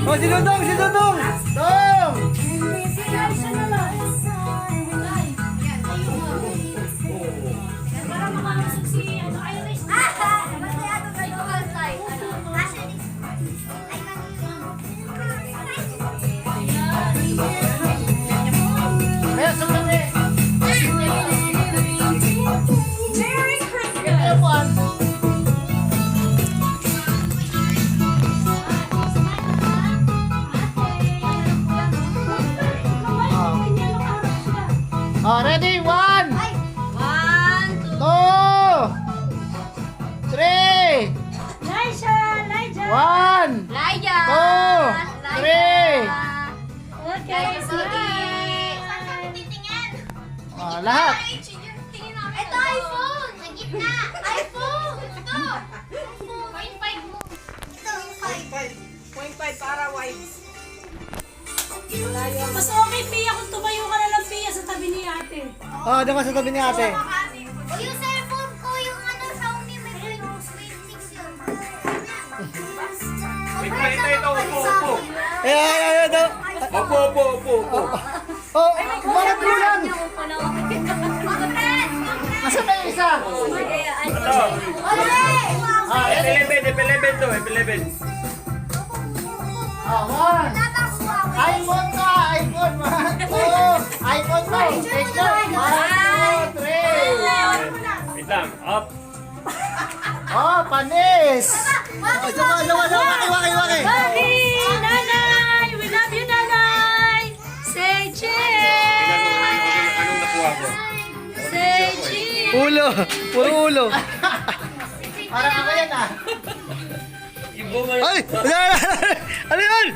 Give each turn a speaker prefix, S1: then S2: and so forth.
S1: Oh, si Dudong, si Dudong! Dong!
S2: Para makamasok si ano, Iris.
S1: Ayun, sumali!
S2: Merry Christmas!
S1: Oh, ready? 1, 2, 3, 1, 2, 3. Oh, lahat.
S3: Ito, iPhone! Sa gitna! iPhone! Ito! 0.5 mo. Ito, 0.5 para wide.
S2: Mas okay, Pia, kung tumayo ka na lang, Pia, sa tabi ni ate.
S1: Oh, doon ka sa tabi ni ate.
S3: O yung cellphone ko, yung ano, Xiaomi, may Windows 6 yun.
S4: Ito, upo.
S1: Ayun, daw.
S4: Opo.
S1: Oh, kumarap mo lang. Asan na yung isa?
S4: Ito.
S1: Ah, ready?
S4: F11 to, F11.
S1: Ah, 1. iPhone ka! iPhone! 2! iPhone 2! Picture! 1, 2, 3!
S4: Wait lang, up.
S1: Oh, panis! Oh, waki!
S2: Mami! Nanay! We love you, Nanay! Say cheers!
S4: Anong nakuha ko?
S2: Say cheers!
S1: Ulo! Puro ulo! Parang ako yan ah!
S4: Yung bunga.
S1: Ay! Ano yan?